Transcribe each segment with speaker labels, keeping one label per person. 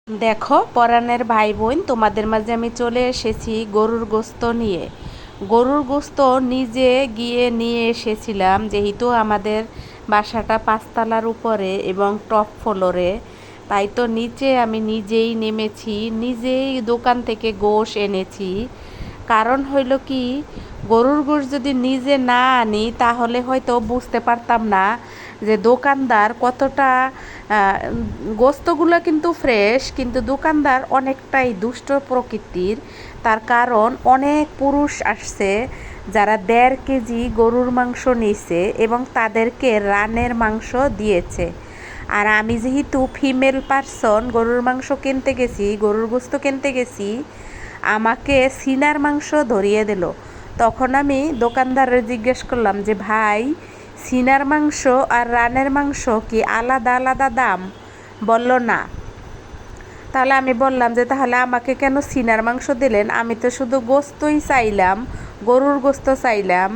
Speaker 1: দেখো পরাণের ভাই বোন, তোমাদের মাঝে আমি চলে এসেছি গরুর গোস্ত নিয়ে। গরুর গোস্ত নিজে গিয়ে নিয়ে এসেছিলাম, যেহেতু আমাদের বাসাটা পাঁচতলার উপরে এবং টপ ফ্লোরে, তাই তো নিচে আমি নিজেই নেমেছি, নিজেই দোকান থেকে গোশ এনেছি। কারণ হইল কি, গরুর গোশ যদি নিজে না আনি তাহলে হয়তো বুঝতে পারতাম না যে দোকানদার কতটা গোস্তগুলো কিন্তু ফ্রেশ, কিন্তু দোকানদার অনেকটাই দুষ্ট প্রকৃতির। তার কারণ অনেক পুরুষ আসছে যারা 1.5 কেজি গরুর মাংস নিছে এবং তাদেরকে রানের মাংস দিয়েছে। আর আমি যেহেতু ফিমেল পারসন, গরুর মাংস কিনতে গেছি, গরুর গোস্ত কিনতে গেছি, আমাকে সিনার মাংস ধরিয়ে দিল। তখন আমি দোকানদারের জিজ্ঞেস করলাম যে ভাই, সিনার মাংস আর রানের মাংস কি আলাদা আলাদা দাম? বলল না। তাহলে আমি বললাম যে তাহলে আমাকে কেন সিনার মাংস দিলেন? আমি তো শুধু গোস্তই চাইলাম, গরুর গোস্ত চাইলাম,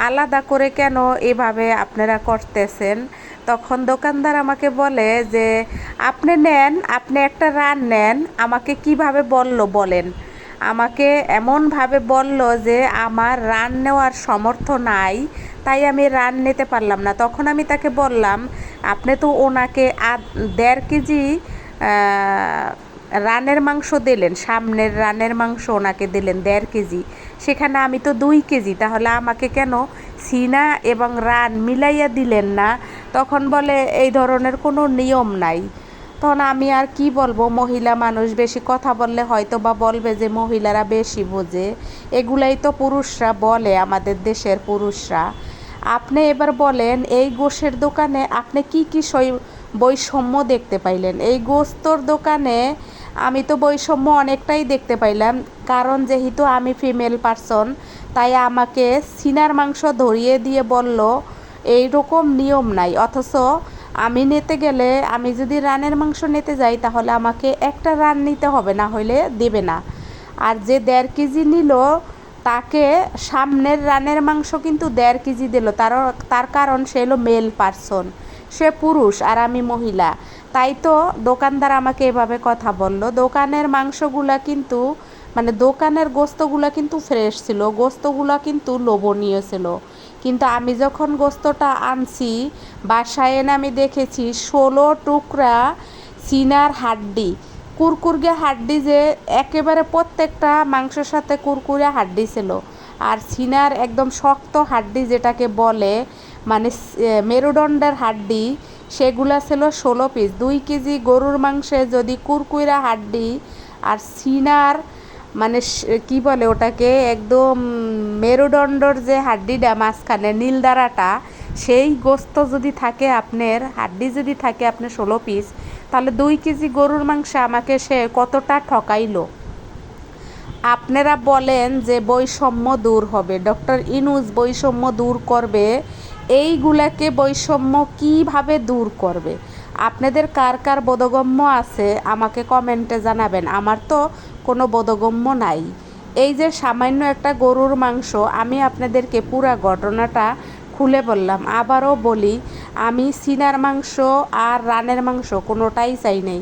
Speaker 1: আলাদা করে কেন এভাবে আপনারা করতেছেন? তখন দোকানদার আমাকে বলে যে আপনি নেন, আপনি একটা রান নেন। আমাকে কিভাবে বলেন, আমাকে এমনভাবে বলল যে আমার রান নেওয়ার সামর্থ্য নাই, তাই আমি রান নিতে পারলাম না। তখন আমি তাকে বললাম, আপনি তো ওনাকে 1.5 কেজি রানের মাংস দিলেন, সামনের রানের মাংস ওনাকে দিলেন 1.5 কেজি, সেখানে আমি তো 2 কেজি, তাহলে আমাকে কেন সিনা এবং রান মিলাইয়া দিলেন না? তখন বলে এই ধরনের কোনো নিয়ম নাই। তখন আমি আর কি বলবো, মহিলা মানুষ, বেশি কথা বললে হয়তো বা বলবে যে মহিলারা বেশি বোঝে। এগুলাই তো পুরুষরা বলে, আমাদের দেশের পুরুষরা। আপনি এবার বলেন, এই গোশের দোকানে আপনি কি কি বৈষম্য দেখতে পাইলেন? এই গোস্তর দোকানে আমি তো বৈষম্য অনেকটাই দেখতে পাইলাম। কারণ যেহেতু আমি ফিমেল পারসন, তাই আমাকে সিনার মাংস ধরিয়ে দিয়ে বলল এই রকম নিয়ম নাই। অথচ আমি নিতে গেলে, আমি যদি রানের মাংস নিতে যাই তাহলে আমাকে একটা রান নিতে হবে, না হলে দেবে না। আর যে 1.5 কেজি নিল, তাকে সামনের রানের মাংস কিন্তু 1.5 কেজি দিল। তার কারণ সে হলো মেল পারসন, সে পুরুষ আর আমি মহিলা। তাই তো দোকানদার আমাকে এভাবে কথা বলল। দোকানের মাংসগুলা কিন্তু, মানে দোকানের গোস্তগুলা কিন্তু ফ্রেশ ছিল, গোস্তগুলা কিন্তু লোভনীয় ছিল। কিন্তু আমি যখন গোস্তটা আনছি বাসায় এনে আমি দেখেছি 16 টুকরা সিনার হাড্ডি, কুরকুরে হাড্ডি, যে একেবারে প্রত্যেকটা মাংসের সাথে কুরকুরে হাড্ডি ছিল। আর সিনার একদম শক্ত হাড্ডি যেটাকে বলে, মানে মেরুদণ্ডের হাড্ডি, সেগুলা ছিল 16 পিস। 2 কেজি গরুর মাংসে যদি কুরকুরা হাড্ডি আর সিনার, মানে কি বলে ওটাকে, একদম মেরুদণ্ডর যে হাড্ডিটা মাঝখানে নীলদারাটা, সেই গোস্ত যদি থাকে আপনার, হাড্ডি যদি থাকে আপনার 16 পিস, তাহলে 2 কেজি গরুর মাংস আমাকে সে কতটা ঠকাইলো। আপনারা বলেন যে বৈষম্য দূর হবে, ডক্টর ইউনূস বৈষম্য দূর করবে। এইগুলাকে বৈষম্য কিভাবে দূর করবে? আপনাদের কার কার বোধগম্য আছে আমাকে কমেন্টে জানাবেন। আমার তো কোনো বোধগম্য নাই। এই যে সামান্য একটা গরুর মাংস, আমি আপনাদেরকে পুরা ঘটনাটা খুলে বললাম। আবারও বলি, আমি সিনার মাংস আর রানের মাংস কোনোটাই চাই নাই।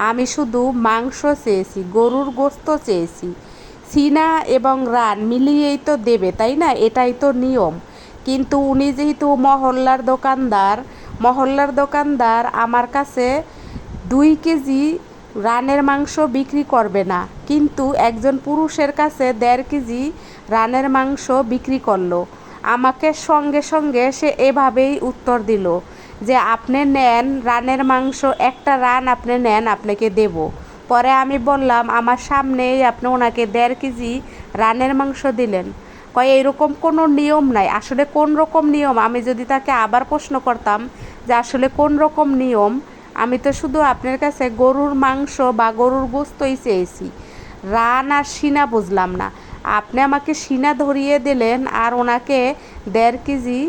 Speaker 1: আমি শুধু মাংস চেয়েছি, গরুর গোস্ত চেয়েছি। সিনা এবং রান মিলিয়েই তো দেবে, তাই না? এটাই তো নিয়ম। কিন্তু উনি যেহেতু মহল্লার দোকানদার আমার কাছে 2 কেজি রানের মাংস বিক্রি করবে না, কিন্তু একজন পুরুষের কাছে 1.5 কেজি রানের মাংস বিক্রি করলো। আমাকে সঙ্গে সঙ্গে সে এভাবেই উত্তর দিল যে আপনি নেন রানের মাংস, একটা রান আপনি নেন, আপনাকে দেব। পরে আমি বললাম আমার সামনেই আপনি ওনাকে 1.5 কেজি রানের মাংস দিলেন। কয় এইরকম কোনো নিয়ম নাই। আসলে কোন রকম নিয়ম? আমি যদি তাকে আবার প্রশ্ন করতাম যে আসলে কোন রকম নিয়ম, আমি তো শুধু আপনার কাছে গরুর মাংস বা গরুর গোস্তই চেয়েছি, রান আর সিনা বুঝলাম না। আপনি আমাকে সিনা ধরিয়ে দিলেন আর ওনাকে 1.5 কেজি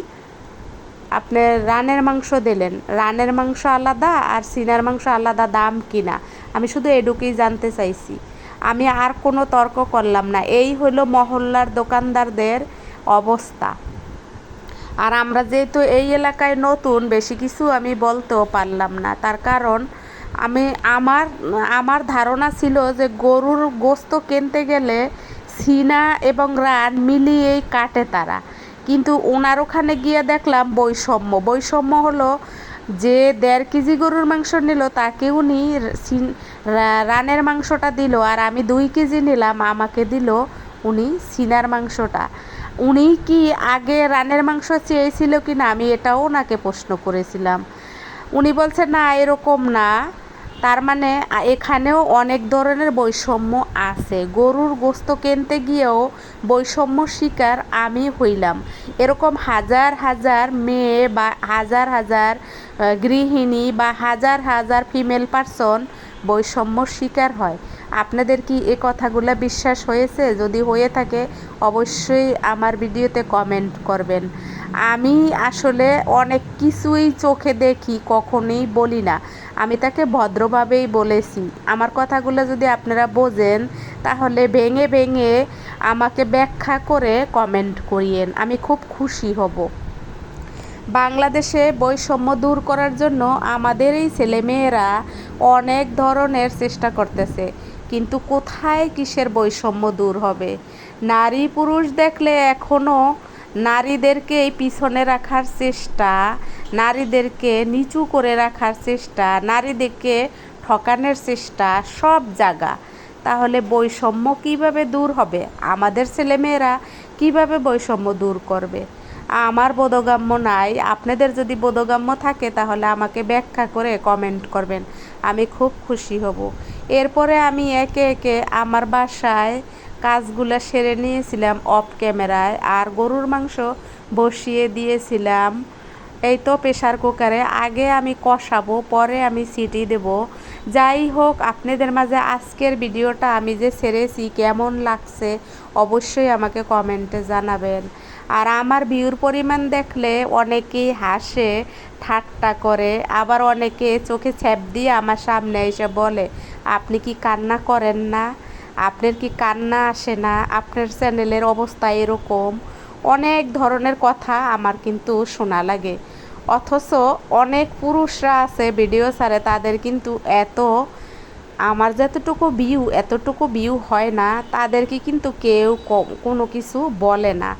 Speaker 1: আপনি রানের মাংস দিলেন। রানের মাংস আলাদা আর সিনার মাংস আলাদা দাম কিনা, আমি শুধু এটুকুই জানতে চাইছি। আমি আর কোনো তর্ক করলাম না। এই হলো মহল্লার দোকানদারদের অবস্থা। আর আমরা যেহেতু এই এলাকায় নতুন, বেশি কিছু আমি বলতেও পারলাম না। তার কারণ আমি আমার আমার ধারণা ছিল যে গরুর গোস্ত কিনতে গেলে সিনা এবং রান মিলিয়েই কাটে তারা, কিন্তু ওনার ওখানে গিয়ে দেখলাম বৈষম্য হলো যে 1.5 কেজি গরুর মাংস নিল তাকে উনি রানের মাংসটা দিল, আর আমি 2 কেজি নিলাম আমাকে দিল উনি সিনার মাংসটা। উনি কি আগে রানের মাংস চেয়েছিল কি না আমি এটাও ওনাকে প্রশ্ন করেছিলাম। উনি বলছে না এরকম না, তার মানে এখানেও অনেক ধরনের বৈষম্য আছে, গরুর গোস্ত কিনতে গিয়েও বৈষম্য শিকার আমি হইলাম। এরকম হাজার হাজার মেয়ে বা হাজার হাজার গৃহিণী বা হাজার হাজার ফিমেল পারসন বৈষম্য শিকার হয়। আপনাদের কি এ কথাগুলো বিশ্বাস হয়েছে? যদি হয়ে থাকে অবশ্যই আমার ভিডিওতে কমেন্ট করবেন। আমি আসলে অনেক কিছুই চোখে দেখি, কখনোই বলি না, আমি তাকে ভদ্রভাবেই বলেছি। আমার কথাগুলো যদি আপনারা বোঝেন তাহলে ভেঙে ভেঙে আমাকে ব্যাখ্যা করে কমেন্ট করিয়েন, আমি খুব খুশি হব। বাংলাদেশে বৈষম্য দূর করার জন্য আমাদের এই ছেলেমেয়েরা অনেক ধরনের চেষ্টা করতেছে, কিন্তু কোথায় কিসের বৈষম্য দূর হবে? নারী পুরুষ দেখলে এখনও নারীদেরকেই পিছনে রাখার চেষ্টা, নারীদেরকে নিচু করে রাখার চেষ্টা, নারীদেরকে ঠকানোর চেষ্টা সব জায়গা। তাহলে বৈষম্য কিভাবে দূর হবে? আমাদের ছেলেমেয়েরা কিভাবে বৈষম্য দূর করবে? আমার বোধগম্য নাই। আপনাদের যদি বোধগম্য থাকে তাহলে আমাকে ব্যাখ্যা করে কমেন্ট করবেন, আমি খুব খুশি হব। এরপরে আমি একে একে আমার বাসায় কাজগুলো সেরে নিয়েছিলাম অফ ক্যামেরায়, আর গরুর মাংস বসিয়ে দিয়েছিলাম এই তো প্রেশার কুকারে। আগে আমি কষাবো, পরে আমি সিটি দেব। যাই হোক, আপনাদের মাঝে আজকের ভিডিওটা আমি যে ছেড়েছি কেমন লাগছে অবশ্যই আমাকে কমেন্টে জানাবেন। আর আমার ভিউর পরিমাণ দেখলে অনেকেই হাসে, ঠাট্টা করে, আবার অনেকে চোখে ছ্যাপ দিয়ে আমার সামনে এসে বলে আপনি কি কান্না করেন না, আপনার কি কান্না আসে না, আপনার চ্যানেলের অবস্থা এরকম। অনেক ধরনের কথা আমার কিন্তু শোনা লাগে। অথচ অনেক পুরুষরা আছে ভিডিও ছাড়ে, তাদের কিন্তু আমার এতটুকু ভিউ হয় না, তাদেরকে কিন্তু কেউ কোনো কিছু বলে না।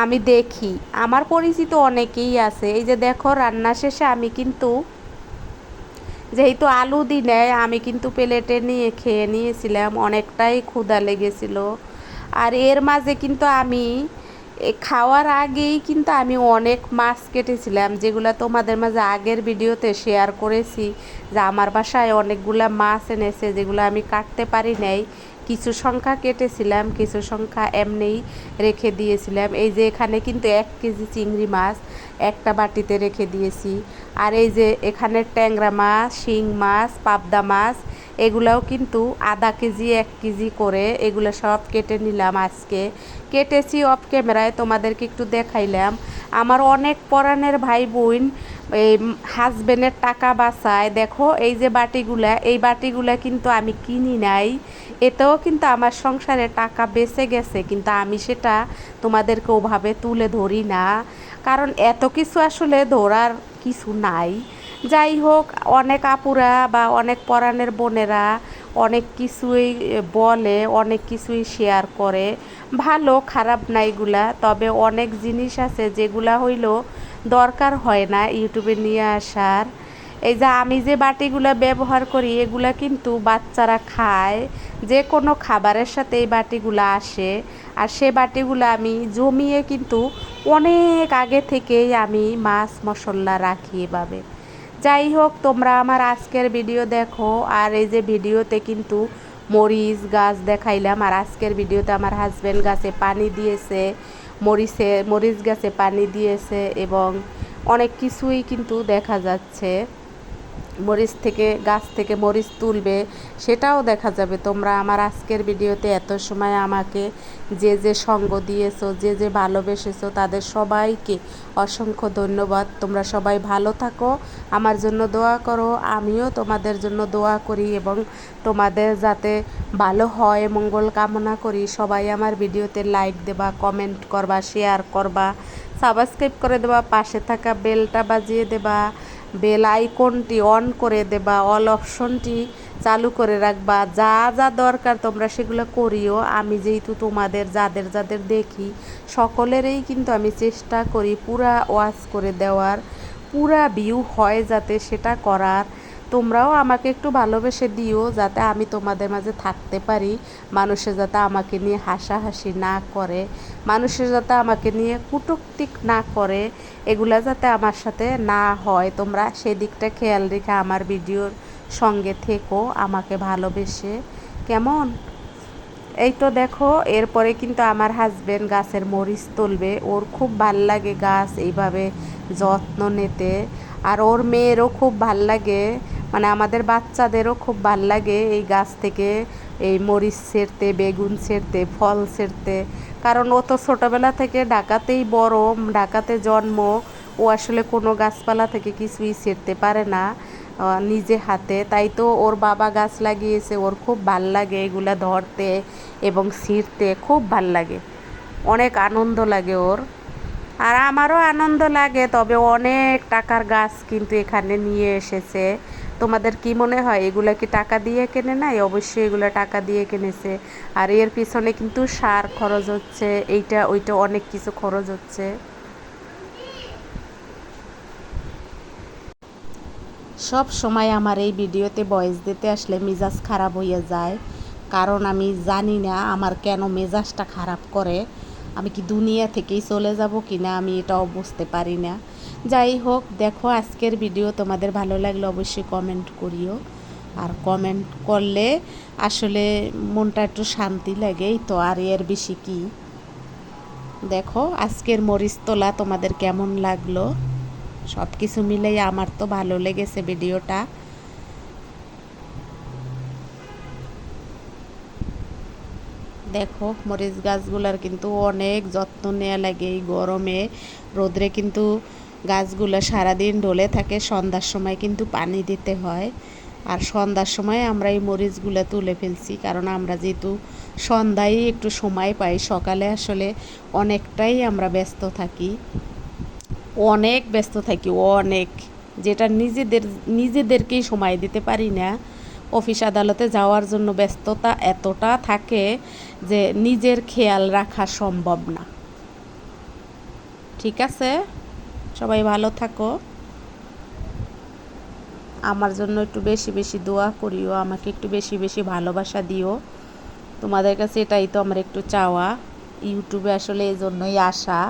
Speaker 1: আমি দেখি আমার পরিচিত অনেকেই আছে। এই যে দেখো, রান্না শেষে আমি কিন্তু যেহেতু আলু দি নেয় আমি কিন্তু প্লেটে নিয়ে খেয়ে নিয়েছিলাম, অনেকটাই ক্ষুধা লেগেছিল। আর এর মাঝে কিন্তু আমি খাওয়ার আগেই কিন্তু আমি অনেক মাছ কেটেছিলাম, যেগুলো তোমাদের মাঝে আগের ভিডিওতে শেয়ার করেছি যে আমার বাসায় অনেকগুলা মাছ এনেছে যেগুলো আমি কাটতে পারি নাই। কিছু সংখ্যা কেটেছিলাম, কিছু সংখ্যা এমনিই রেখে দিয়েছিলাম। এই যে এখানে কিন্তু 1 কেজি চিংড়ি মাছ একটা বাটিতে রেখে দিয়েছি। আর এই যে এখানে ট্যাংরা মাছ, শিং মাছ, পাবদা মাছ, এগুলাও কিন্তু আধা কেজি 1 কেজি করে এগুলো সব কেটে নিলাম। আজকে কেটেছি অফ ক্যামেরায়, তোমাদেরকে একটু দেখাইলাম। আমার অনেক পরাণের ভাই বোন এই হাজবেন্ডের টাকা বাঁচায়। দেখো এই যে বাটিগুলা, এই বাটিগুলা কিন্তু আমি কিনি নাই, এতেও কিন্তু আমার সংসারে টাকা বেঁচে গেছে, কিন্তু আমি সেটা তোমাদেরকে ওভাবে তুলে ধরি না, কারণ এত কিছু আসলে ধরার কিছু নাই। যাই হোক, অনেক আপুরা বা অনেক পরাণের বোনেরা অনেক কিছুই বলে, অনেক কিছুই শেয়ার করে, ভালো খারাপ না এগুলা। তবে অনেক জিনিস আছে যেগুলা হইল দরকার হয় না ইউটিউবে নিয়ে আসার। এই যে আমি যে বাটিগুলো ব্যবহার করি এগুলা কিন্তু বাচ্চারা খায়, যে কোনো খাবারের সাথে এই বাটিগুলো আসে। আর সে বাটিগুলো আমি জমিয়ে কিন্তু অনেক আগে থেকেই আমি মাছ মশলা রাখি এভাবে। যাই হোক, তোমরা আমার আজকের ভিডিও দেখো। আর এই যে ভিডিওতে কিন্তু মরিচ গাছ দেখাইলাম, আর আজকের ভিডিওতে আমার হাজব্যান্ড গাছে পানি দিয়েছে, মরিচ গাছে পানি দিয়েছে, এবং অনেক কিছুই কিন্তু দেখা যাচ্ছে। গাছ থেকে মরিচ তুলবে সেটাও দেখা যাবে। তোমরা আমার আজকের ভিডিওতে এত সময় আমাকে যে যে সঙ্গ দিয়েছো, যে যে ভালোবেসেছো, তাদের সবাইকে অসংখ্য ধন্যবাদ। তোমরা সবাই ভালো থাকো, আমার জন্য দোয়া করো, আমিও তোমাদের জন্য দোয়া করি, এবং তোমাদের যাতে ভালো হয় মঙ্গল কামনা করি। সবাই আমার ভিডিওতে লাইক দেবা, কমেন্ট করবা, শেয়ার করবা, সাবস্ক্রাইব করে দেবা, পাশে থাকা বেলটা বাজিয়ে দেবা, বেল আইকনটি অন করে দেবা, অল অপশনটি চালু করে রাখবা। যা যা দরকার তোমরা সেগুলো করিও। আমি যেহেতু তোমাদের যাদের যাদের দেখি সকলেরই কিন্তু আমি চেষ্টা করি পুরা ওয়াচ করে দেওয়ার, পুরা ভিউ হয় যাতে সেটা করার। তোমরাও আমাকে একটু ভালোবেসে দিও যাতে আমি তোমাদের মাঝে থাকতে পারি, মানুষে যাতে আমাকে নিয়ে হাসাহাসি না করে, মানুষের যাতে আমাকে নিয়ে কটূক্তি না করে, এগুলা যাতে আমার সাথে না হয়। তোমরা সেদিকটা খেয়াল রেখে আমার ভিডিওর সঙ্গে থেকো আমাকে ভালোবেসে, কেমন? এই তো দেখো, এরপরে কিন্তু আমার হাজবেন্ড গাছের মরিচ তুলবে। ওর খুব ভাল লাগে গাছ এইভাবে যত্ন নিতে, আর ওর মেয়েরও খুব ভাল লাগে, মানে আমাদের বাচ্চাদেরও খুব ভাল লাগে এই গাছ থেকে এই মরিচ ছেড়তে, বেগুন ছেড়তে, ফল ছেড়তে। কারণ ও তো ছোটোবেলা থেকে ঢাকাতেই বড়, ঢাকাতে জন্ম। ও আসলে কোনো গাছপালা থেকে কিছুই ছেড়তে পারে না নিজে হাতে। তাই তো ওর বাবা গাছ লাগিয়েছে, ওর খুব ভাল লাগে এগুলা ধরতে এবং ছিঁড়তে, খুব ভাল লাগে, অনেক আনন্দ লাগে ওর। আর আমারও আনন্দ লাগে, তবে অনেক টাকার গাছ কিন্তু এখানে নিয়ে এসেছে। তোমাদের কি মনে হয় এগুলা কি টাকা দিয়ে কেনে নাই? অবশ্যই এগুলো টাকা দিয়ে কিনেছে। আর এর পিছনে কিন্তু সার খরচ হচ্ছে, এইটা ওইটা অনেক কিছু খরচ হচ্ছে। সব সময় আমার এই ভিডিওতে ভয়েস দিতে আসলে মেজাজ খারাপ হয়ে যায়, কারণ আমি জানি না আমার কেন মেজাজটা খারাপ করে। আমি কি দুনিয়া থেকেই চলে যাব কি না আমি এটাও বুঝতে পারি না। যাই হোক, দেখো আজকের ভিডিও তোমাদের ভালো লাগলে অবশ্যই কমেন্ট করিও। আর কমেন্ট করলে আসলে মনটা একটু শান্তি লাগে, এই তো, আর এর বেশি কি। দেখো আজকের মরিচ তোলা তোমাদের কেমন লাগলো? সব কিছু মিলেই আমার তো ভালো লেগেছে ভিডিওটা। দেখো মরিচ গাছগুলার কিন্তু অনেক যত্ন নেওয়া লাগে এই গরমে। রোদ্রে কিন্তু গাছগুলো সারাদিন ঢলে থাকে, সন্ধ্যার সময় কিন্তু পানি দিতে হয়। আর সন্ধ্যার সময় আমরা এই মরিচগুলো তুলে ফেলছি, কারণ আমরা যেহেতু সন্ধ্যায় একটু সময় পাই, সকালে আসলে অনেকটাই আমরা ব্যস্ত থাকি, অনেক ব্যস্ত থাকি, অনেক, যেটা নিজেদেরকেই সময় দিতে পারি না। অফিস আদালতে যাওয়ার জন্য ব্যস্ততা এতটা থাকে যে নিজের খেয়াল রাখা সম্ভব না। ঠিক আছে, সবাই ভালো থাকো, আমার জন্য একটু বেশি বেশি দোয়া করিও, আমাকে একটু বেশি বেশি ভালোবাসা দিও। তোমাদের কাছে এটাই তো আমার একটু চাওয়া। ইউটিউবে আসলে এই জন্যই আসা,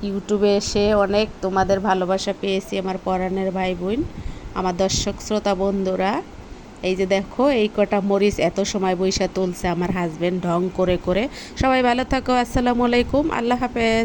Speaker 1: ইউটিউবে এসে অনেক তোমাদের ভালোবাসা পেয়েছি আমার পরাণের ভাই বোন, আমার দর্শক শ্রোতা বন্ধুরা। এই যে দেখো এই কটা মরিচ এত সময় বইসা তুলছে আমার হাজবেন্ড ঢং করে করে। সবাই ভালো থাকো, আসসালামু আলাইকুম, আল্লাহ হাফেজ।